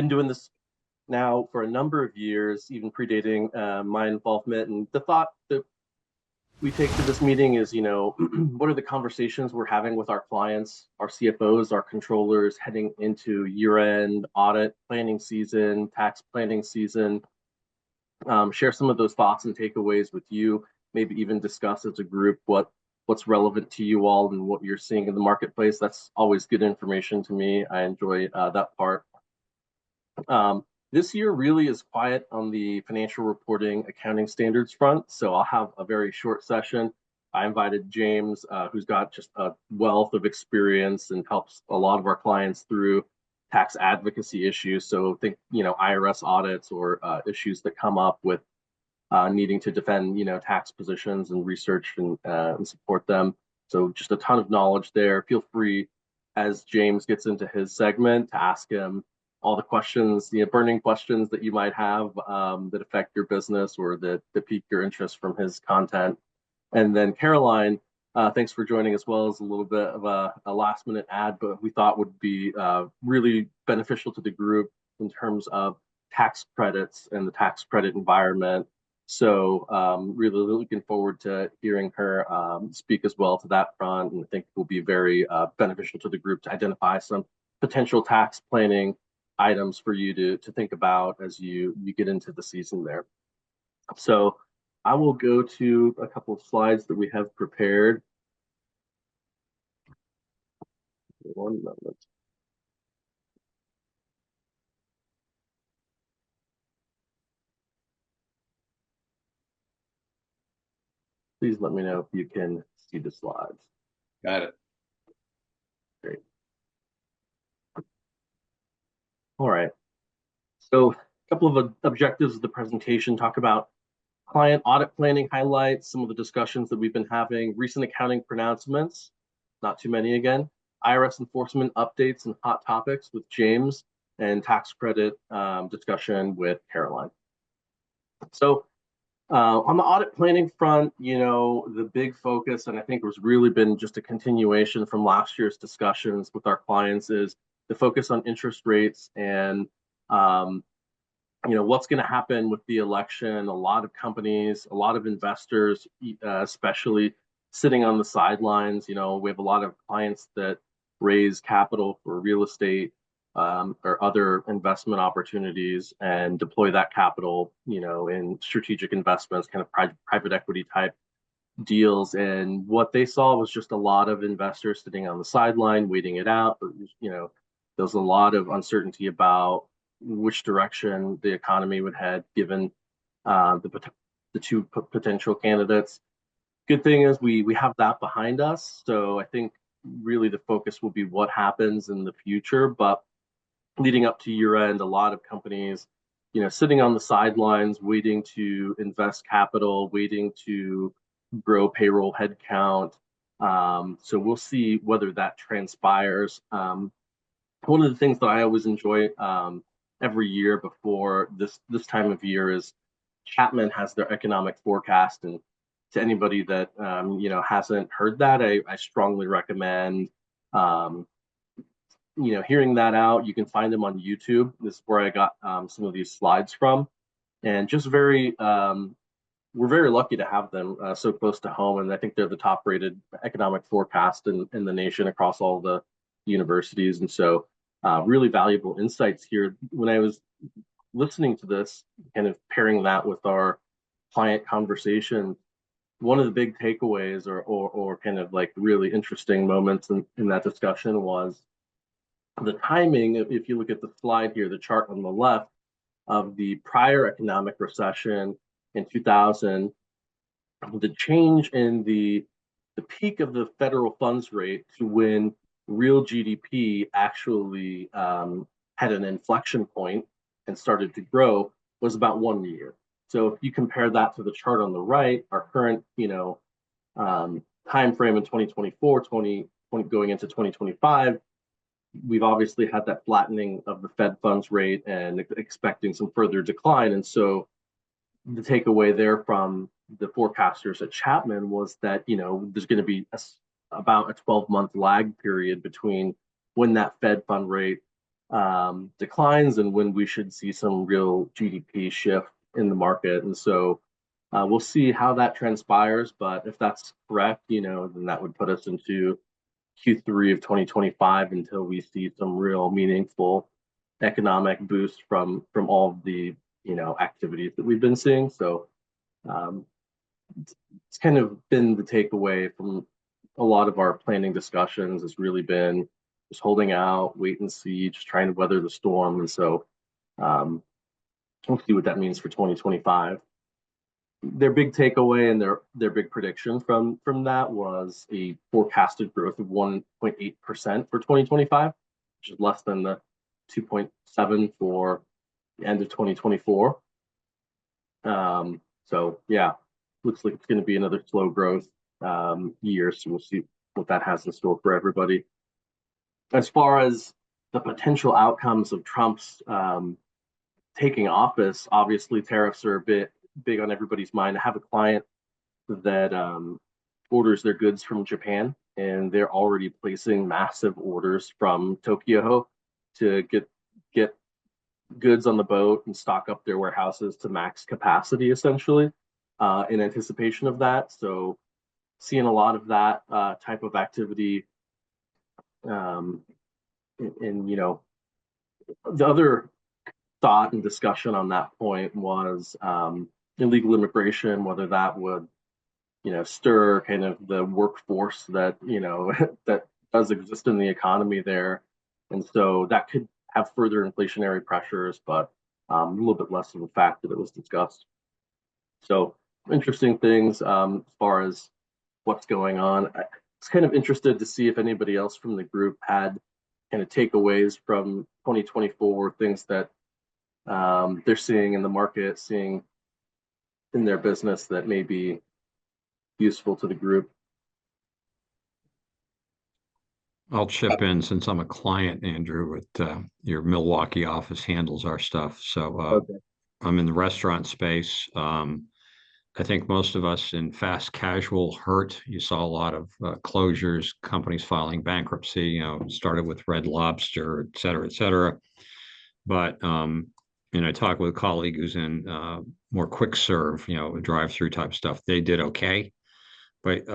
been doing this now for a number of years, even predating my involvement. And the thought that we take to this meeting is, what are the conversations we're having with our clients, our CFOs, our controllers heading into year-end audit planning season, tax planning season. Share some of those thoughts and takeaways with you, maybe even discuss as a group what's relevant to you all and what you're seeing in the marketplace. That's always good information to me. I enjoy that part. This year really is quiet on the financial reporting accounting standards front, so I'll have a very short session. I invited James, who's got just a wealth of experience and helps a lot of our clients through tax advocacy issues. So think, IRS audits or issues that come up with needing to defend, tax positions and research and support them. So just a ton of knowledge there. Feel free, as James gets into his segment, to ask him all the questions, burning questions that you might have that affect your business or that pique your interest from his content. And then Caroline, thanks for joining, as well as a little bit of a last minute ad, but we thought would be really beneficial to the group in terms of tax credits and the tax credit environment. So really looking forward to hearing her speak as well to that front, and I think it will be very beneficial to the group to identify some potential tax planning items for you to think about as you get into the season there. So I will go to a couple of slides that we have prepared. One moment. Please let me know if you can see the slides. Got it. Great. All right. So a couple of objectives of the presentation: talk about client audit planning highlights, some of the discussions that we've been having, recent accounting pronouncements, not too many again, IRS enforcement updates and hot topics with James, and tax credit discussion with Caroline. So on the audit planning front, the big focus, and I think it's really been just a continuation from last year's discussions with our clients, is the focus on interest rates and what's going to happen with the election. A lot of companies, a lot of investors, especially sitting on the sidelines. We have a lot of clients that raise capital for real estate or other investment opportunities and deploy that capital, in strategic investments, kind of private equity type deals. And what they saw was just a lot of investors sitting on the sideline, waiting it out. There's a lot of uncertainty about which direction the economy would head, given the two potential candidates. Good thing is we have that behind us. So I think really the focus will be what happens in the future. But leading up to year end, a lot of companies, sitting on the sidelines, waiting to invest capital, waiting to grow payroll headcount. So we'll see whether that transpires. One of the things that I always enjoy every year before this time of year is Chapman has their economic forecast, and to anybody that hasn't heard that, I strongly recommend hearing that out. You can find them on YouTube. This is where I got some of these slides from, and just we're very lucky to have them so close to home, and I think they're the top rated economic forecast in the nation across all the universities. And so really valuable insights here. When I was listening to this, kind of pairing that with our client conversation, one of the big takeaways or kind of like really interesting moments in that discussion was the timing. If you look at the slide here, the chart on the left of the prior economic recession in 2000, the change in the peak of the federal funds rate to when real GDP actually had an inflection point and started to grow was about 1 year. So if you compare that to the chart on the right, our current time frame in 2024, going into 2025, we've obviously had that flattening of the Fed funds rate and expecting some further decline. And so the takeaway there from the forecasters at Chapman was that there's going to be about a 12-month lag period between when that Fed fund rate declines and when we should see some real GDP shift in the market. And so we'll see how that transpires. But if that's correct, then that would put us into Q3 of 2025 until we see some real meaningful economic boost from all of the activities that we've been seeing. So um, it's kind of been the takeaway from a lot of our planning discussions has really been just holding out, wait and see, just trying to weather the storm. And so um, we'll see what that means for 2025. Their big takeaway and their big prediction from that was a forecasted growth of 1.8% for 2025, which is less than the 2.7 for the end of 2024. So yeah, looks like it's going to be another slow growth year. So we'll see what that has in store for everybody. As far as the potential outcomes of Trump's taking office, obviously tariffs are a bit big on everybody's mind. I have a client that orders their goods from Japan, and they're already placing massive orders from Tokyo to get goods on the boat and stock up their warehouses to max capacity, essentially, in anticipation of that. So seeing a lot of that type of activity. And the other thought and discussion on that point was illegal immigration, whether that would stir kind of the workforce that that does exist in the economy there, and so that could have further inflationary pressures, but a little bit less of a fact that it was discussed. So interesting things as far as what's going on. I was kind of interested to see if anybody else from the group had kind of takeaways from 2024, things that they're seeing in the market, seeing in their business that may be useful to the group. I'll chip in since I'm a client, Andrew, with your Milwaukee office handles our stuff. So Okay. I'm in the restaurant space. I think most of us in fast casual hurt. You saw a lot of closures, companies filing bankruptcy, started with Red Lobster, et cetera, et cetera. But, I talked with a colleague who's in more quick serve, drive-through type stuff. They did okay. But,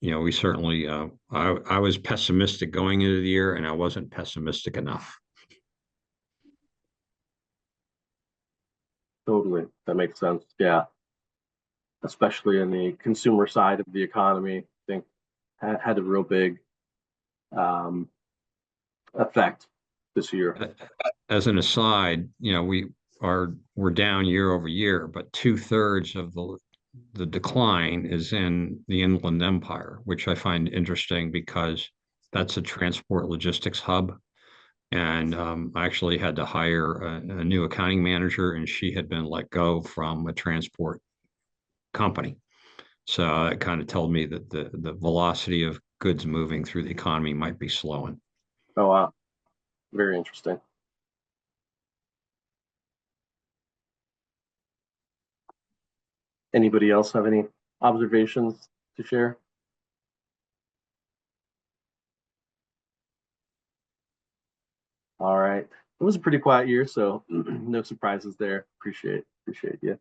we certainly, I was pessimistic going into the year, and I wasn't pessimistic enough. Totally. That makes sense. Yeah. Especially in the consumer side of the economy, I think had a real big effect this year. As an aside, we're down year over year, but 2/3 of the decline is in the Inland Empire, which I find interesting because that's a transport logistics hub. And I actually had to hire a new accounting manager, and she had been let go from a transport company. So it kind of told me that the velocity of goods moving through the economy might be slowing. Oh, wow. Very interesting. Anybody else have any observations to share? All right. It was a pretty quiet year, so no surprises there. Appreciate you.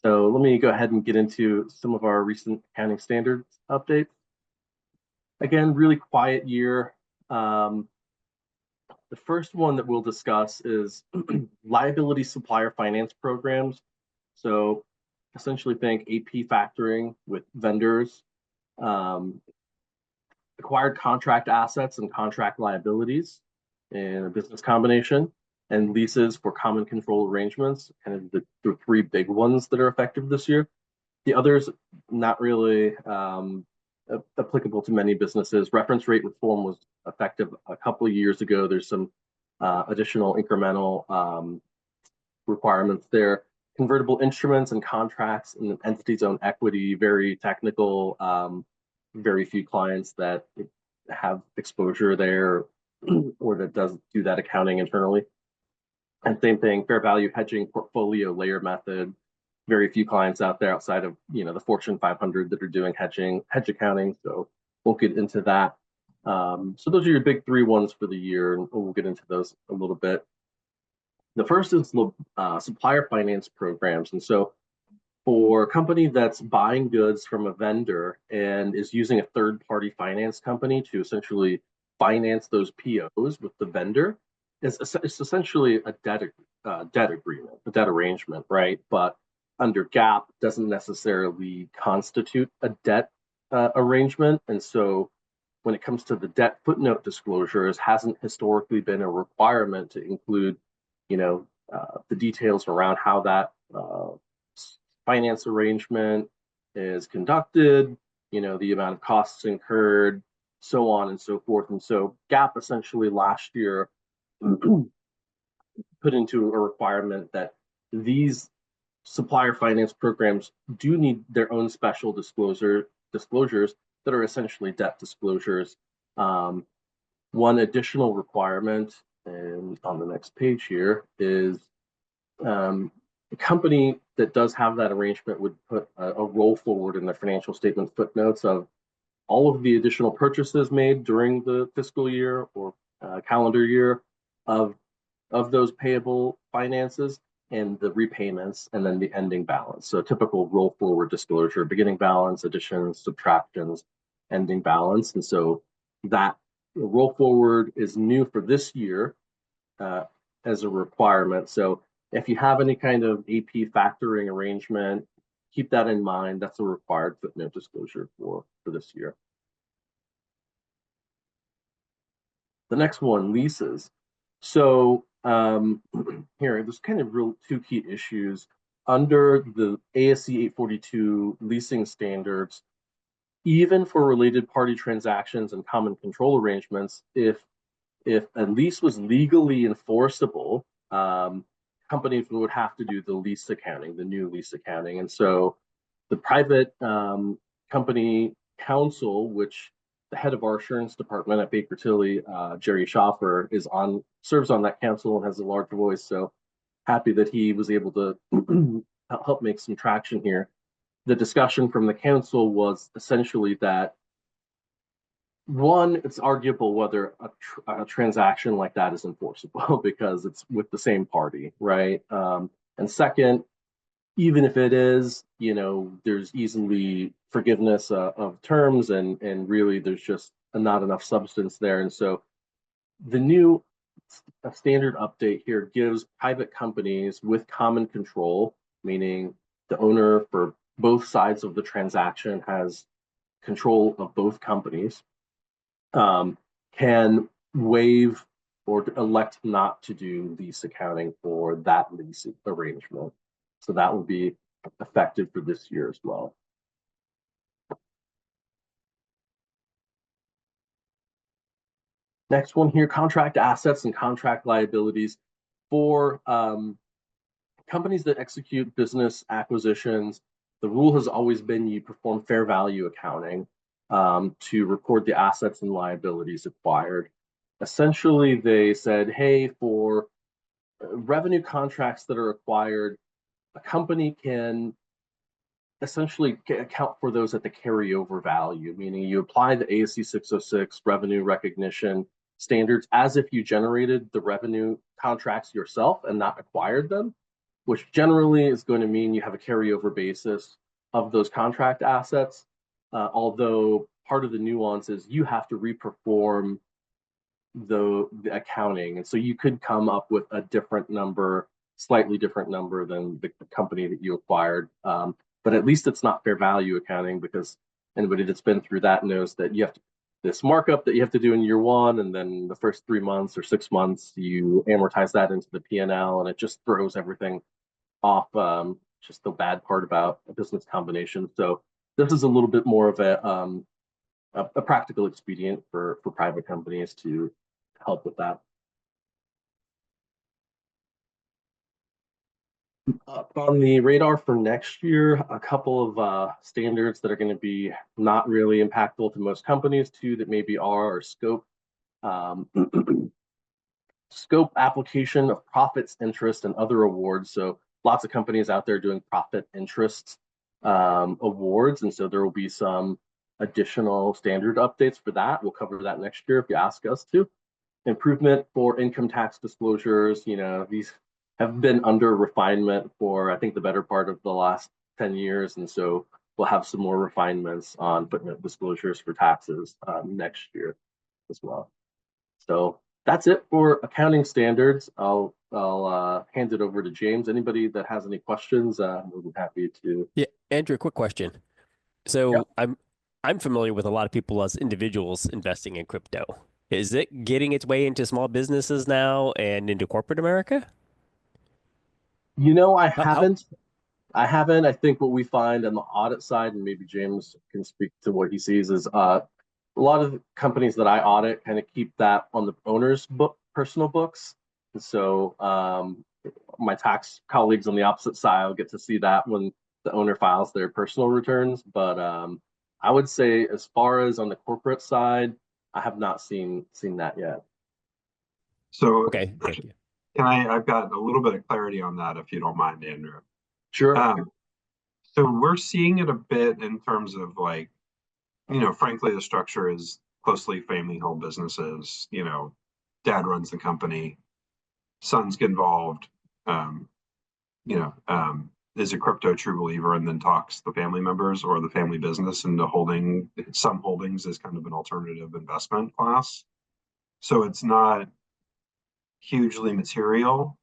So let me go ahead and get into some of our recent accounting standards updates. Again, really quiet year. The first one that we'll discuss is liability supplier finance programs. So essentially think AP factoring with vendors, acquired contract assets and contract liabilities in a business combination, and leases for common control arrangements, kind of the three big ones that are effective this year. The others, not really applicable to many businesses. Reference rate reform was effective a couple of years ago. There's some additional incremental requirements there. Convertible instruments and contracts and the entity's own equity, very technical, very few clients that have exposure there or that does do that accounting internally. And same thing, fair value hedging portfolio layer method. Very few clients out there outside of the Fortune 500 that are doing hedge accounting. So we'll get into that. So those are your big three ones for the year, and we'll get into those a little bit. The first is supplier finance programs. And so for a company that's buying goods from a vendor and is using a third-party finance company to essentially finance those POs with the vendor, it's essentially a debt agreement, a debt arrangement, right? But under GAAP doesn't necessarily constitute a debt arrangement. And so when it comes to the debt footnote disclosures, hasn't historically been a requirement to include, the details around how that finance arrangement is conducted, the amount of costs incurred, so on and so forth. And so GAAP essentially last year put into a requirement that these supplier finance programs do need their own special disclosures that are essentially debt disclosures. One additional requirement, and on the next page here, is a company that does have that arrangement would put a roll forward in their financial statement footnotes of all of the additional purchases made during the fiscal year or calendar year of those payable finances and the repayments, and then the ending balance. So typical roll forward disclosure: beginning balance, additions, subtractions, ending balance. And so that roll forward is new for this year as a requirement. So if you have any kind of AP factoring arrangement, keep that in mind. That's a required footnote disclosure for this year. The next one, leases. So here, there's kind of two key issues. Under the ASC 842 leasing standards, even for related party transactions and common control arrangements, if a lease was legally enforceable, companies would have to do the lease accounting, the new lease accounting. And so the private company counsel, which the head of our assurance department at Baker Tilly, Jerry Schaffer, serves on that council and has a large voice. So happy that he was able to help make some traction here. The discussion from the council was essentially that, one, it's arguable whether a transaction like that is enforceable because it's with the same party, right? And second, even if it is, there's easily forgiveness of terms, and really there's just not enough substance there. And so the new standard update here gives private companies with common control, meaning the owner for both sides of the transaction has control of both companies, can waive or elect not to do lease accounting for that lease arrangement. So that will be effective for this year as well. Next one here, contract assets and contract liabilities. For companies that execute business acquisitions, the rule has always been you perform fair value accounting to record the assets and liabilities acquired. Essentially, they said, hey, for revenue contracts that are acquired, a company can essentially account for those at the carryover value, meaning you apply the ASC 606 revenue recognition standards as if you generated the revenue contracts yourself and not acquired them, which generally is going to mean you have a carryover basis of those contract assets. Although part of the nuance is you have to reperform the accounting. And so you could come up with a different number, slightly different number than the company that you acquired. But at least it's not fair value accounting, because anybody that's been through that knows that you have this markup that you have to do in year one, and then the first 3 months or 6 months, you amortize that into the P&L, and it just throws everything off. Just the bad part about a business combination. So this is a little bit more of a practical expedient for private companies to help with that. Up on the radar for next year, a couple of standards that are going to be not really impactful to most companies. Two that maybe are scope. Scope application of profits, interest, and other awards. So lots of companies out there doing profit interest awards. And so there will be some additional standard updates for that. We'll cover that next year if you ask us to. Improvement for income tax disclosures, these have been under refinement for, I think, the better part of the last 10 years. And so we'll have some more refinements on footnote disclosures for taxes next year as well. So that's it for accounting standards. I'll hand it over to James. Anybody that has any questions, we'll be happy to. Yeah, Andrew, quick question. So I'm familiar with a lot of people as individuals investing in crypto. Is it getting its way into small businesses now and into corporate America? I How haven't. I think what we find on the audit side, and maybe James can speak to what he sees, is a lot of the companies that I audit kind of keep that on the owner's personal books. And so my tax colleagues on the opposite side will get to see that when the owner files their personal returns. But I would say, as far as on the corporate side, I have not seen that yet. So Okay, thank you. I've got a little bit of clarity on that, if you don't mind, Andrew. Sure. So we're seeing it a bit in terms of, like, frankly, the structure is closely family-held businesses. Dad runs the company, sons get involved, is a crypto true believer, and then talks the family members or the family business into holding some holdings as kind of an alternative investment class. So it's not hugely material.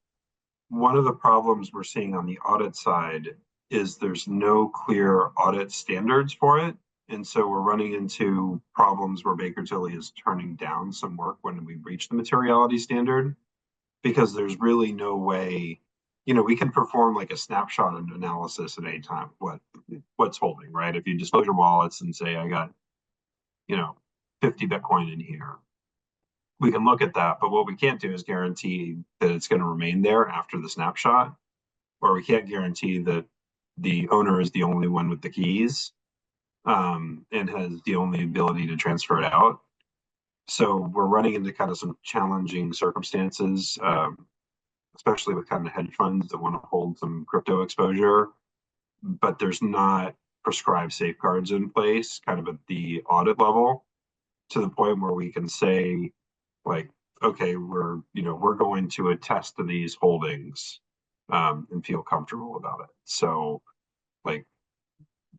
One of the problems we're seeing on the audit side is there's no clear audit standards for it. And so we're running into problems where Baker Tilly is turning down some work when we reach the materiality standard, because there's really no way, we can perform like a snapshot analysis at any time, what's holding, right? If you disclose your wallets and say, I got, 50 Bitcoin in here, we can look at that, but what we can't do is guarantee that it's going to remain there after the snapshot, or we can't guarantee that the owner is the only one with the keys and has the only ability to transfer it out. So we're running into kind of some challenging circumstances, especially with kind of hedge funds that want to hold some crypto exposure, but there's not prescribed safeguards in place kind of at the audit level to the point where we can say, like, okay, we're going to attest to these holdings and feel comfortable about it. So, like,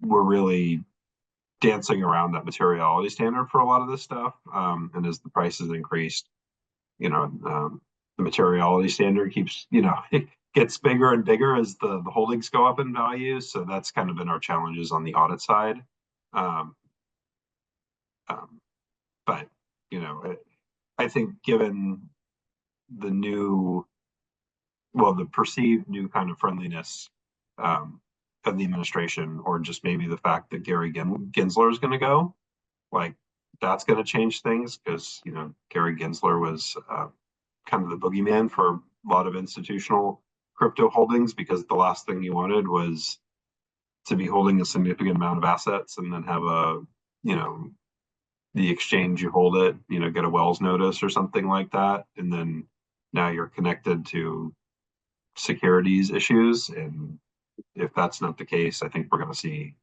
we're really dancing around that materiality standard for a lot of this stuff. And as the prices increased, the materiality standard keeps, it gets bigger and bigger as the holdings go up in value. So that's kind of been our challenges on the audit side. But, I think given the perceived new kind of friendliness of the administration, or just maybe the fact that Gary Gensler is going to go, like, that's going to change things, because, Gary Gensler was kind of the boogeyman for a lot of institutional crypto holdings, because the last thing you wanted was to be holding a significant amount of assets and then have the exchange you hold it, get a Wells notice or something like that. And then now you're connected to securities issues. And if that's not the case, I think we're going to see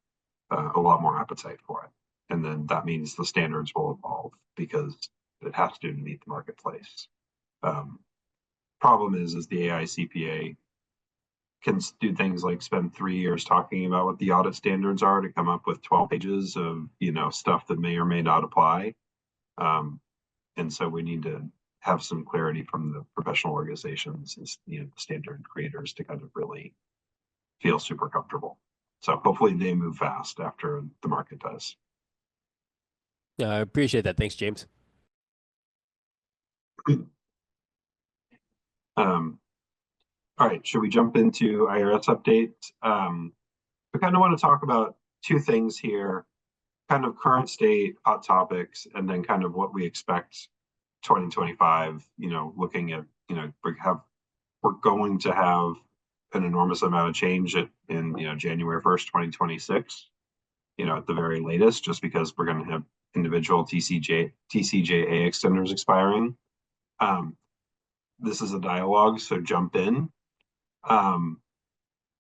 a lot more appetite for it. And then that means the standards will evolve, because it has to meet the marketplace. Problem is the AICPA can do things like spend 3 years talking about what the audit standards are to come up with 12 pages of, stuff that may or may not apply. And so we need to have some clarity from the professional organizations and, standard creators to kind of really feel super comfortable. So hopefully they move fast after the market does. Yeah, I appreciate that. Thanks, James. All right, should we jump into IRS updates? We kind of want to talk about two things here, kind of current state, hot topics, and then kind of what we expect 2025, looking at, we're going to have an enormous amount of change in January 1st, 2026, at the very latest, just because we're going to have individual TCJA extenders expiring. This is a dialogue, so jump in.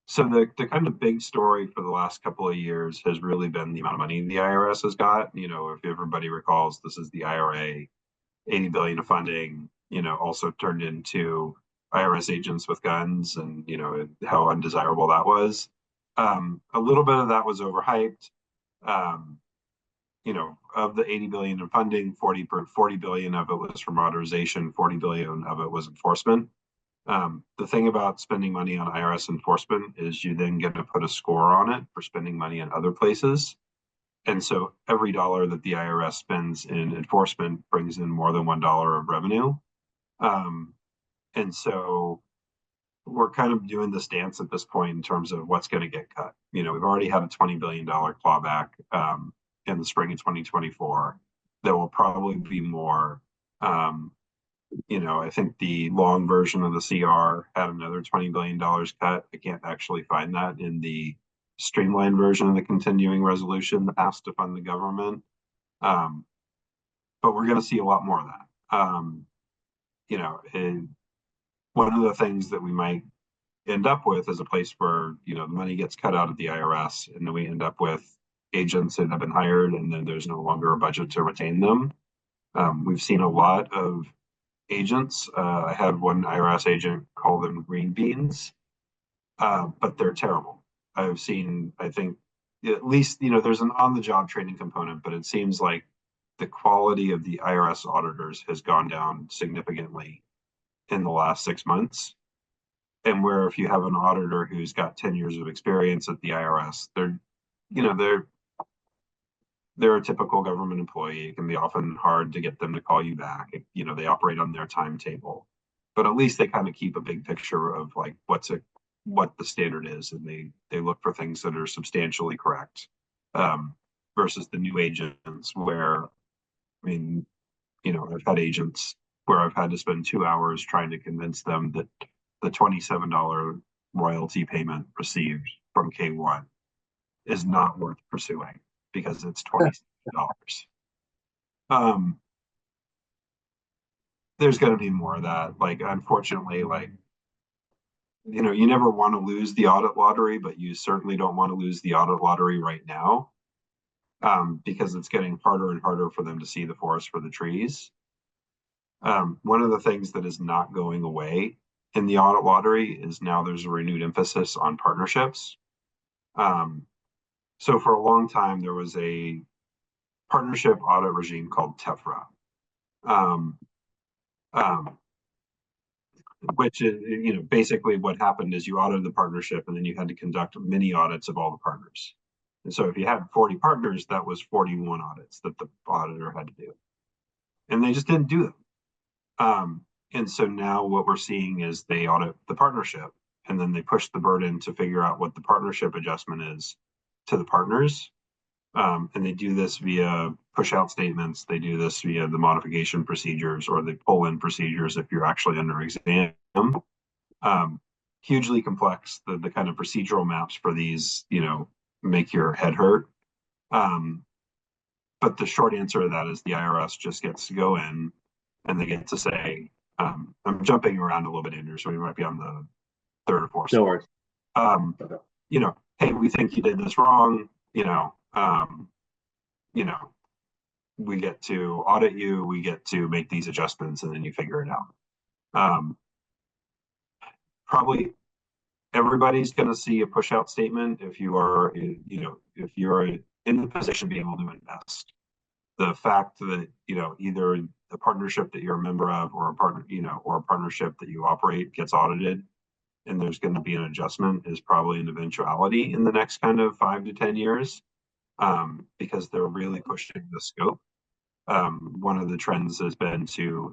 So the kind of big story for the last couple of years has really been the amount of money the IRS has got. You know, if everybody recalls, this is the IRA, 80 billion of funding, you know, also turned into IRS agents with guns, and you know how undesirable that was. A little bit of that was overhyped. You know, of the 80 billion in funding, 40 billion of it was for modernization, 40 billion of it was enforcement. The thing about spending money on IRS enforcement is you then get to put a score on it for spending money in other places. And so every dollar that the IRS spends in enforcement brings in more than $1 of revenue. And so we're kind of doing this dance at this point in terms of what's going to get cut. You know, we've already had a $20 billion clawback in the spring of 2024. There will probably be more. You know, I think the long version of the CR had another $20 billion cut. I can't actually find that in the streamlined version of the continuing resolution that has to fund the government. But we're going to see a lot more of that. You know, one of the things that we might end up with is a place where, you know, the money gets cut out of the IRS, and then we end up with agents that have been hired, and then there's no longer a budget to retain them. We've seen a lot of agents. I had one IRS agent call them green beans, but they're terrible. I've seen, I think, at least, you know, there's an on-the-job training component, but it seems like the quality of the IRS auditors has gone down significantly in the last 6 months. And where if you have an auditor who's got 10 years of experience at the IRS, they're, you know, they're a typical government employee. It can be often hard to get them to call you back. You know, they operate on their timetable, but at least they kind of keep a big picture of like what the standard is, and they look for things that are substantially correct. Versus the new agents where, I mean, you know, I've had agents where I've had to spend 2 hours trying to convince them that the $27 royalty payment received from K1 is not worth pursuing because it's $27. There's going to be more of that. Like, unfortunately, like, you know, you never want to lose the audit lottery, but you certainly don't want to lose the audit lottery right now, because it's getting harder and harder for them to see the forest for the trees. One of the things that is not going away in the audit lottery is now there's a renewed emphasis on partnerships. So for a long time, there was a partnership audit regime called TEFRA, which is, you know, basically what happened is you audited the partnership and then you had to conduct mini audits of all the partners. And so if you had 40 partners, that was 41 audits that the auditor had to do. And they just didn't do them. And so now what we're seeing is they audit the partnership, and then they push the burden to figure out what the partnership adjustment is to the partners. And they do this via push out statements. They do this via the modification procedures, or they pull in procedures if you're actually under exam. Hugely complex. The kind of procedural maps for these, you know, make your head hurt. But the short answer to that is the IRS just gets to go in and they get to say, I'm jumping around a little bit, Andrew, so we might be on the third or fourth. No worries. You know, hey, we think you did this wrong. You know, we get to audit you, we get to make these adjustments, and then you figure it out. Probably everybody's going to see a push out statement if you are, you know, if you're in the position of being able to invest. The fact that, you know, either the partnership that you're a member of or a partner, you know, or a partnership that you operate gets audited and there's going to be an adjustment is probably an eventuality in the next kind of 5 to 10 years, because they're really pushing the scope. One of the trends has been to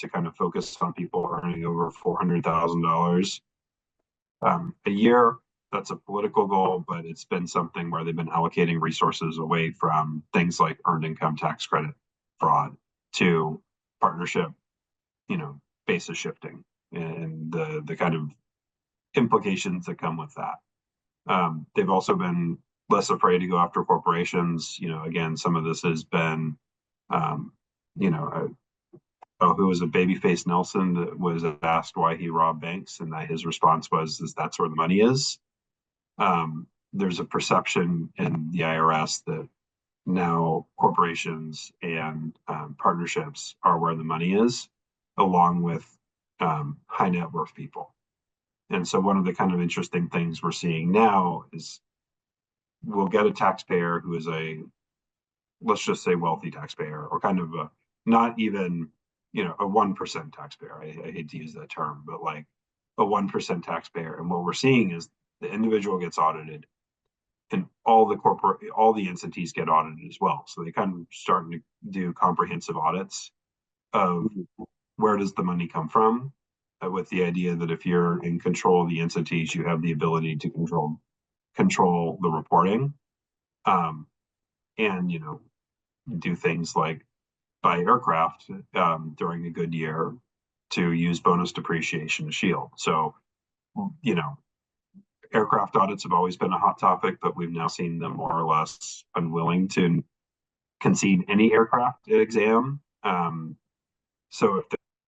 kind of focus on people earning over $400,000 a year. That's a political goal, but it's been something where they've been allocating resources away from things like earned income tax credit fraud to partnership, you know, basis shifting and the kind of implications that come with that. They've also been less afraid to go after corporations. You know, again, some of this has been, you know, who was a babyface Nelson, that was asked why he robbed banks, and his response was, "Is that's where the money is?" There's a perception in the IRS that now corporations and partnerships are where the money is, along with high net worth people. And so one of the kind of interesting things we're seeing now is we'll get a taxpayer who is let's just say wealthy taxpayer, or kind of not even, a 1% taxpayer. I hate to use that term, but like a 1% taxpayer. And what we're seeing is the individual gets audited, and all the entities get audited as well. So they kind of starting to do comprehensive audits of where does the money come from, with the idea that if you're in control of the entities, you have the ability to control the reporting, and do things like buy aircraft during a good year to use bonus depreciation to shield. So aircraft audits have always been a hot topic, but we've now seen them more or less unwilling to concede any aircraft exam. So if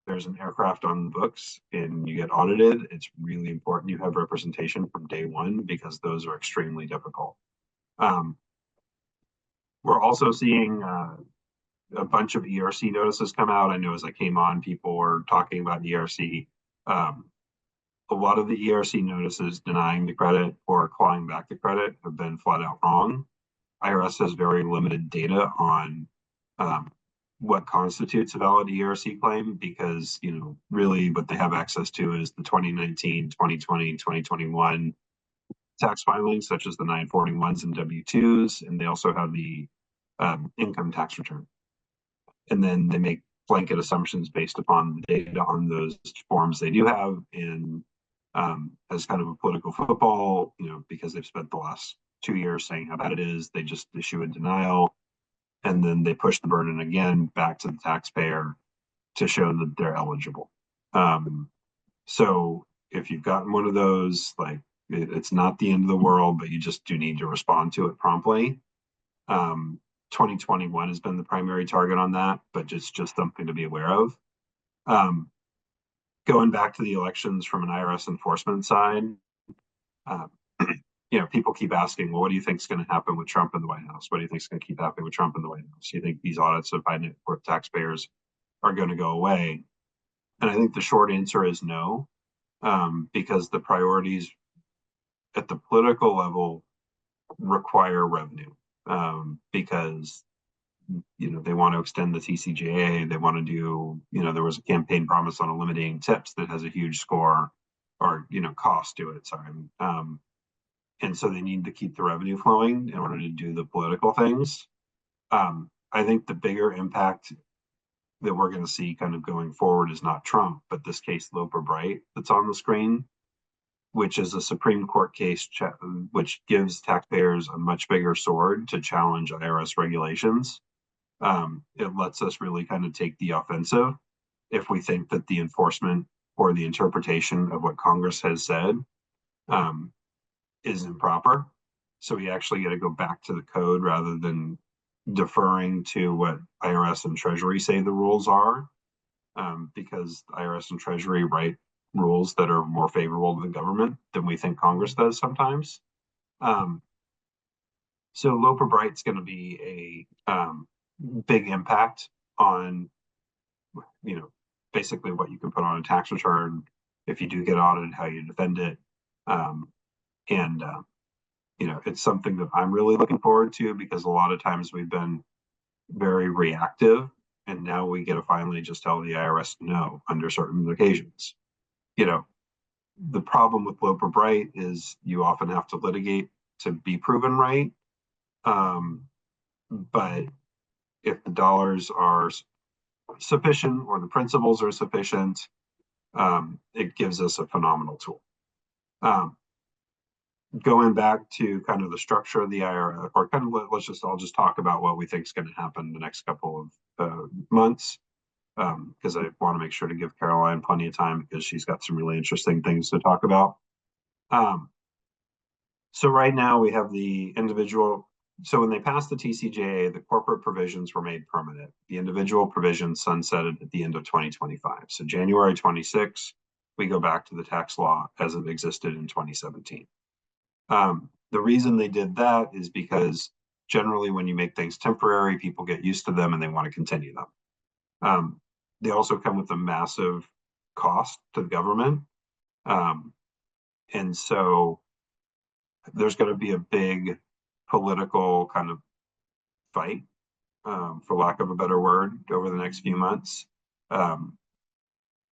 there's an aircraft on the books and you get audited, it's really important you have representation from day one, because those are extremely difficult. We're also seeing a bunch of ERC notices come out. I know as I came on, people were talking about ERC. A lot of the ERC notices denying the credit or clawing back the credit have been flat out wrong. IRS has very limited data on what constitutes a valid ERC claim, because really what they have access to is the 2019, 2020, 2021 tax filings, such as the 941s and W-2s, and they also have the income tax return. And then they make blanket assumptions based upon the data on those forms they do have, and as kind of a political football, because they've spent the last 2 years saying how bad it is, they just issue a denial, and then they push the burden again back to the taxpayer to show that they're eligible. So if you've gotten one of those, like, it's not the end of the world, but you just do need to respond to it promptly. 2021 has been the primary target on that, but just something to be aware of. Going back to the elections from an IRS enforcement side, people keep asking, well, what do you think is going to happen with Trump in the White House? What do you think is going to keep happening with Trump in the White House? Do you think these audits of high net worth taxpayers are going to go away? And I think the short answer is no, because the priorities at the political level require revenue, because they want to extend the TCJA. They want to do, there was a campaign promise on eliminating tips that has a huge score or, cost to it. Sorry. And so they need to keep the revenue flowing in order to do the political things. I think the bigger impact that we're going to see kind of going forward is not Trump, but this case Loper Bright that's on the screen, which is a Supreme Court case which gives taxpayers a much bigger sword to challenge IRS regulations. It lets us really kind of take the offensive if we think that the enforcement or the interpretation of what Congress has said is improper. So we actually got to go back to the code rather than deferring to what IRS and Treasury say the rules are, because IRS and Treasury write rules that are more favorable to the government than we think Congress does sometimes. So Loper Bright's going to be a big impact on, basically what you can put on a tax return if you do get audited, how you defend it. It's something that I'm really looking forward to, because a lot of times we've been very reactive, and now we get to finally just tell the IRS no under certain occasions. The problem with Loper Bright is you often have to litigate to be proven right. But if the dollars are sufficient or the principles are sufficient, it gives us a phenomenal tool. Going back to kind of the structure of the IRS, or kind of I'll just talk about what we think is going to happen the next couple of months, because I want to make sure to give Caroline plenty of time, because she's got some really interesting things to talk about. So right now we have the individual So when they passed the TCJA, the corporate provisions were made permanent. The individual provisions sunsetted at the end of 2025. So January 26, we go back to the tax law as it existed in 2017. The reason they did that is because generally when you make things temporary, people get used to them and they want to continue them. They also come with a massive cost to the government. And so there's going to be a big political kind of fight, for lack of a better word, over the next few months.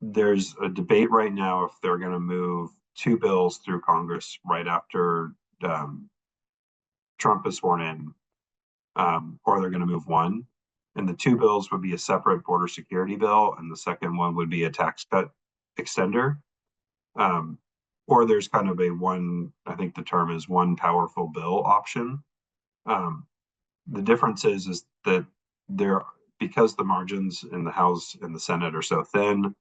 There's a debate right now if they're going to move 2 bills through Congress right after Trump is sworn in, or they're going to move one. And the 2 bills would be a separate border security bill, and the second one would be a tax cut extender. Or there's kind of a one, I think the term is one powerful bill option. The difference is that because the margins in the House and the Senate are so thin,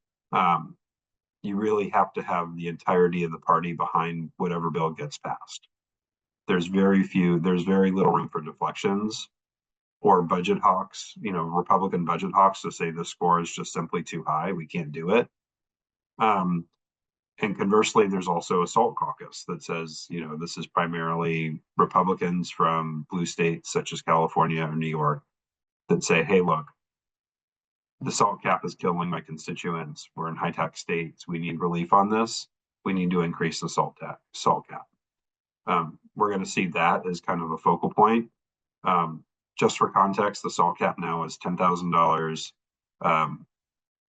you really have to have the entirety of the party behind whatever bill gets passed. There's very little room for deflections or budget hawks, Republican budget hawks to say the score is just simply too high. We can't do it. And conversely, there's also a SALT caucus that says, this is primarily Republicans from blue states such as California or New York that say, hey, look, the SALT cap is killing my constituents. We're in high tax states. We need relief on this. We need to increase the SALT cap. We're going to see that as kind of a focal point. Just for context, the SALT cap now is $10,000.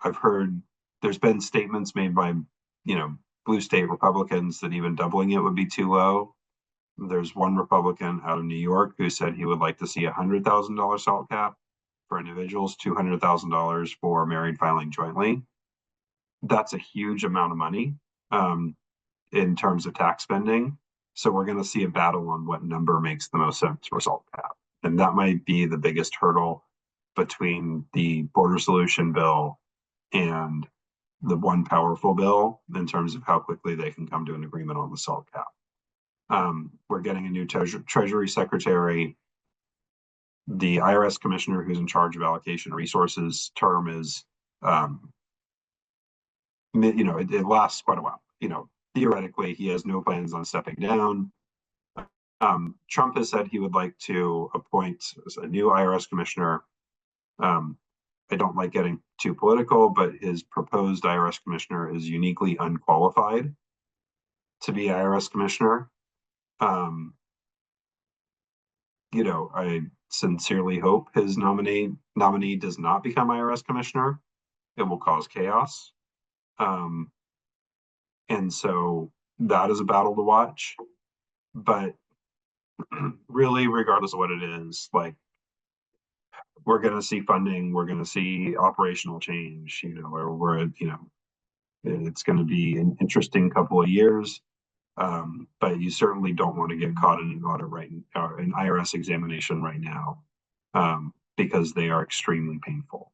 I've heard there's been statements made by, blue state Republicans that even doubling it would be too low. There's one Republican out of New York who said he would like to see $100,000 SALT cap for individuals, $200,000 for married filing jointly. That's a huge amount of money in terms of tax spending. So we're going to see a battle on what number makes the most sense for SALT cap. And that might be the biggest hurdle between the border solution bill and the one powerful bill in terms of how quickly they can come to an agreement on the SALT cap. We're getting a new Treasury Secretary. The IRS commissioner who's in charge of allocation resources term is, it lasts quite a while. Theoretically, he has no plans on stepping down. Trump has said he would like to appoint a new IRS commissioner. I don't like getting too political, but his proposed IRS commissioner is uniquely unqualified to be IRS commissioner. I sincerely hope his nominee does not become IRS commissioner. It will cause chaos. And so that is a battle to watch. But really, regardless of what it is, we're going to see funding, we're going to see operational change, it's going to be an interesting couple of years. But you certainly don't want to get caught in an audit or an IRS examination right now, because they are extremely painful.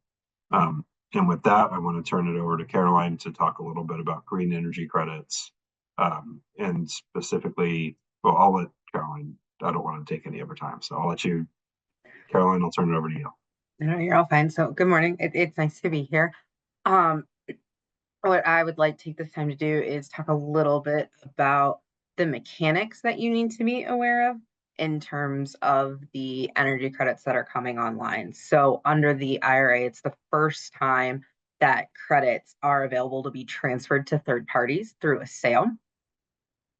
And with that, I want to turn it over to Caroline to talk a little bit about green energy credits, and specifically, well, I'll let Caroline, I don't want to take any of her time, so I'll let you, Caroline, I'll turn it over to you. No, you're all fine. So good morning. It's nice to be here. What I would like to take this time to do is talk a little bit about the mechanics that you need to be aware of in terms of the energy credits that are coming online. So under the IRA, it's the first time that credits are available to be transferred to third parties through a sale.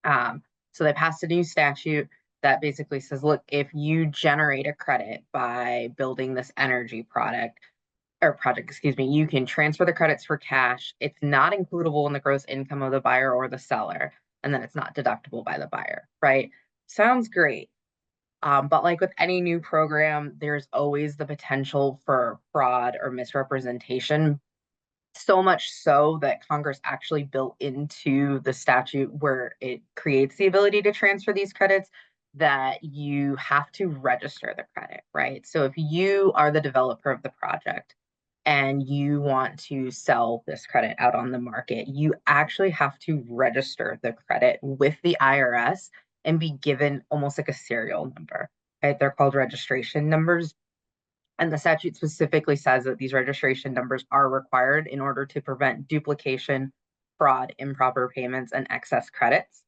So they passed a new statute that basically says, look, if you generate a credit by building this energy project, you can transfer the credits for cash. It's not includable in the gross income of the buyer or the seller, and then it's not deductible by the buyer, right? Sounds great. But like with any new program, there's always the potential for fraud or misrepresentation. So much so that Congress actually built into the statute where it creates the ability to transfer these credits that you have to register the credit, right? So if you are the developer of the project and you want to sell this credit out on the market, you actually have to register the credit with the IRS and be given almost like a serial number. right? They're called registration numbers. And the statute specifically says that these registration numbers are required in order to prevent duplication, fraud, improper payments, and excess credits.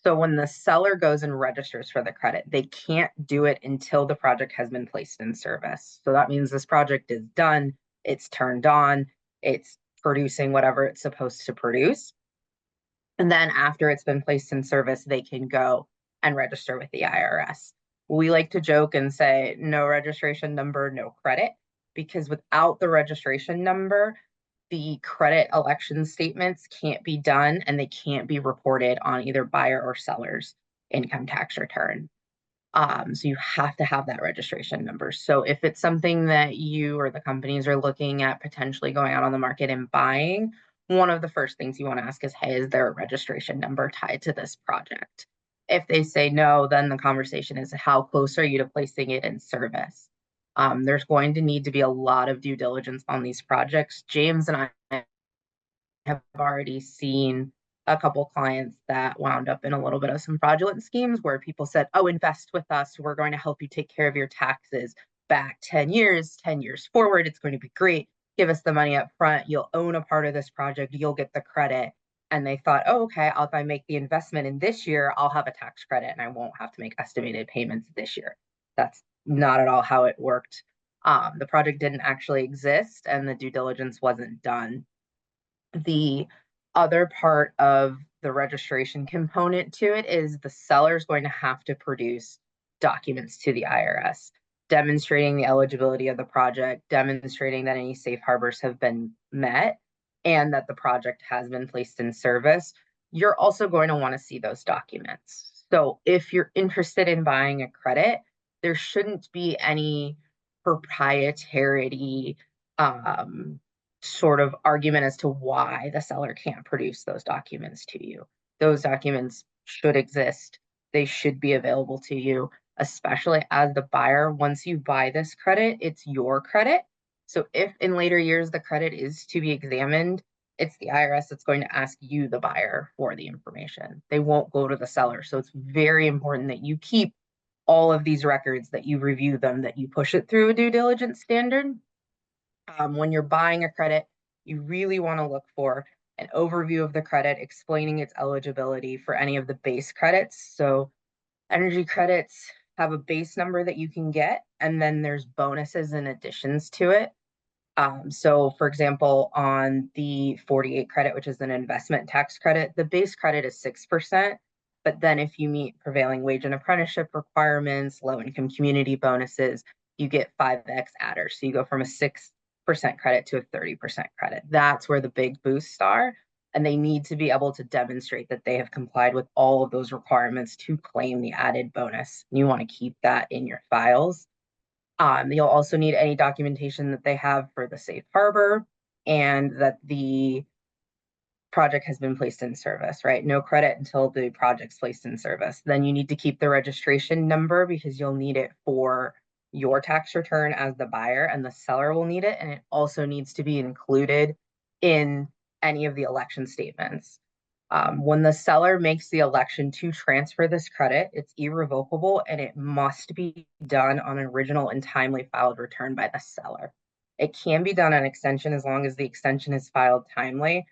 So when the seller goes and registers for the credit, they can't do it until the project has been placed in service. So that means this project is done, it's turned on, it's producing whatever it's supposed to produce. And then after it's been placed in service, they can go and register with the IRS. We like to joke and say no registration number, no credit, because without the registration number, the credit election statements can't be done and they can't be reported on either buyer or seller's income tax return. So you have to have that registration number. So if it's something that you or the companies are looking at potentially going out on the market and buying, one of the first things you want to ask is, hey, is there a registration number tied to this project? If they say no, then the conversation is, how close are you to placing it in service? There's going to need to be a lot of due diligence on these projects. James and I have already seen a couple clients that wound up in a little bit of some fraudulent schemes where people said, oh, invest with us. We're going to help you take care of your taxes back 10 years forward. It's going to be great. Give us the money up front. You'll own a part of this project. You'll get the credit. And they thought, oh, okay, if I make the investment in this year, I'll have a tax credit and I won't have to make estimated payments this year. That's not at all how it worked. The project didn't actually exist and the due diligence wasn't done. The other part of the registration component to it is the seller is going to have to produce documents to the IRS, demonstrating the eligibility of the project, demonstrating that any safe harbors have been met, and that the project has been placed in service. You're also going to want to see those documents. So if you're interested in buying a credit, there shouldn't be any proprietary sort of argument as to why the seller can't produce those documents to you. Those documents should exist. They should be available to you, especially as the buyer. Once you buy this credit, it's your credit. So if in later years the credit is to be examined, it's the IRS that's going to ask you, the buyer, for the information. They won't go to the seller. So it's very important that you keep all of these records, that you review them, that you push it through a due diligence standard. When you're buying a credit, you really want to look for an overview of the credit, explaining its eligibility for any of the base credits. So energy credits have a base number that you can get, and then there's bonuses and additions to it. So for example, on the 48 credit, which is an investment tax credit, the base credit is 6%. But then if you meet prevailing wage and apprenticeship requirements, low income community bonuses, you get 5x adders. So you go from a 6% credit to a 30% credit. That's where the big boosts are. And they need to be able to demonstrate that they have complied with all of those requirements to claim the added bonus. You want to keep that in your files. You'll also need any documentation that they have for the safe harbor and that the project has been placed in service, right? No credit until the project's placed in service. Then you need to keep the registration number because you'll need it for your tax return as the buyer, and the seller will need it. And it also needs to be included in any of the election statements. When the seller makes the election to transfer this credit, it's irrevocable and it must be done on an original and timely filed return by the seller. It can be done on extension as long as the extension is filed timely.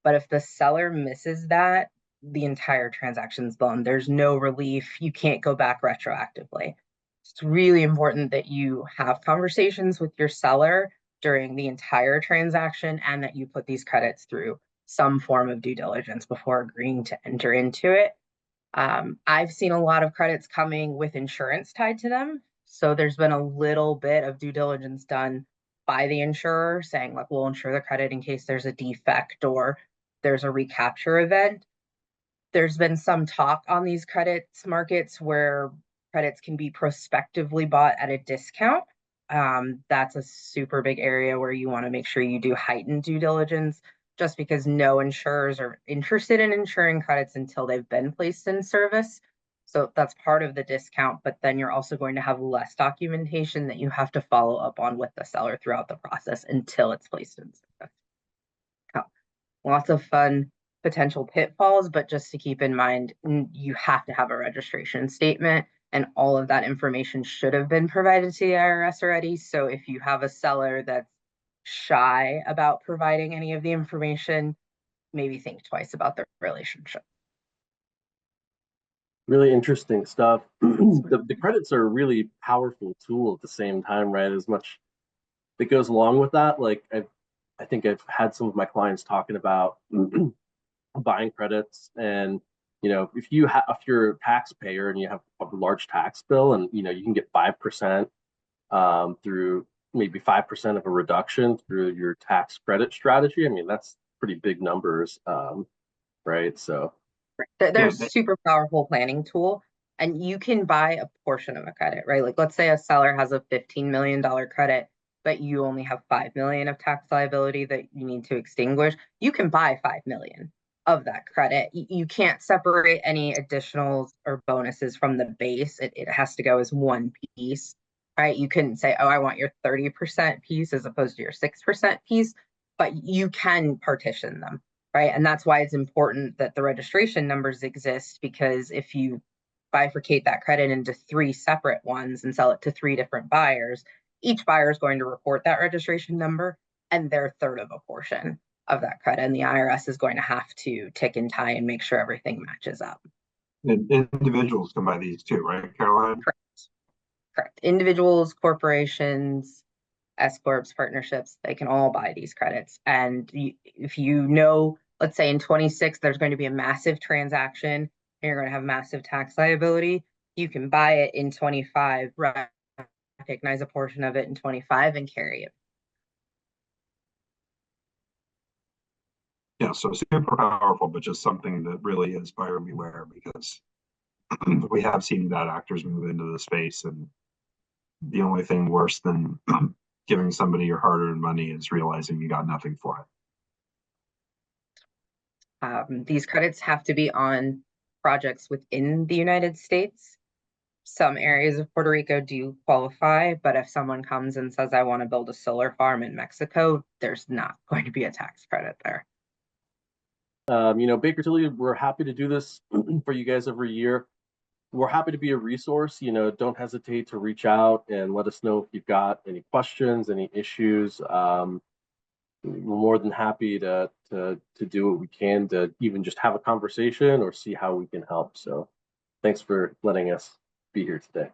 But if the seller misses that, the entire transaction's blown. There's no relief. You can't go back retroactively. It's really important that you have conversations with your seller during the entire transaction and that you put these credits through some form of due diligence before agreeing to enter into it. I've seen a lot of credits coming with insurance tied to them. So there's been a little bit of due diligence done by the insurer saying, like, we'll insure the credit in case there's a defect or there's a recapture event. There's been some talk on these credits markets where credits can be prospectively bought at a discount. That's a super big area where you want to make sure you do heightened due diligence, just because no insurers are interested in insuring credits until they've been placed in service. So that's part of the discount, but then you're also going to have less documentation that you have to follow up on with the seller throughout the process until it's placed in service. Lots of fun potential pitfalls, but just to keep in mind, you have to have a registration statement. And all of that information should have been provided to the IRS already. So if you have a seller that's shy about providing any of the information, maybe think twice about the relationship. Really interesting stuff. The credits are a really powerful tool at the same time, right? As much that goes along with that, like I think I've had some of my clients talking about buying credits, and if you're a taxpayer and you have a large tax bill, and you can get 5% through maybe 5% of a reduction through your tax credit strategy. I mean, that's pretty big numbers, right? So they're a super powerful planning tool, and you can buy a portion of a credit, right? Like let's say a seller has a $15 million credit, but you only have 5 million of tax liability that you need to extinguish. You can buy 5 million of that credit. You can't separate any additionals or bonuses from the base. It has to go as one piece, right? You couldn't say, oh, I want your 30% piece as opposed to your 6% piece, but you can partition them, right? And that's why it's important that the registration numbers exist, because if you bifurcate that credit into 3 separate ones and sell it to 3 different buyers, each buyer is going to report that registration number and their third of a portion of that credit. And the IRS is going to have to tick and tie and make sure everything matches up. And individuals can buy these too, right, Caroline? Correct. Individuals, corporations, S corps, partnerships, they can all buy these credits. And if let's say in 26, there's going to be a massive transaction and you're going to have massive tax liability, you can buy it in 25, recognize a portion of it in 25 and carry it. Yeah, so super powerful, but just something that really is buyer beware, because we have seen bad actors move into the space, and the only thing worse than giving somebody your hard-earned money is realizing you got nothing for it. These credits have to be on projects within the United States. Some areas of Puerto Rico do qualify, but if someone comes and says, I want to build a solar farm in Mexico, there's not going to be a tax credit there. Baker Tilly, we're happy to do this for you guys every year. We're happy to be a resource. Don't hesitate to reach out and let us know if you've got any questions, any issues. We're more than happy to do what we can to even just have a conversation or see how we can help. So thanks for letting us be here today.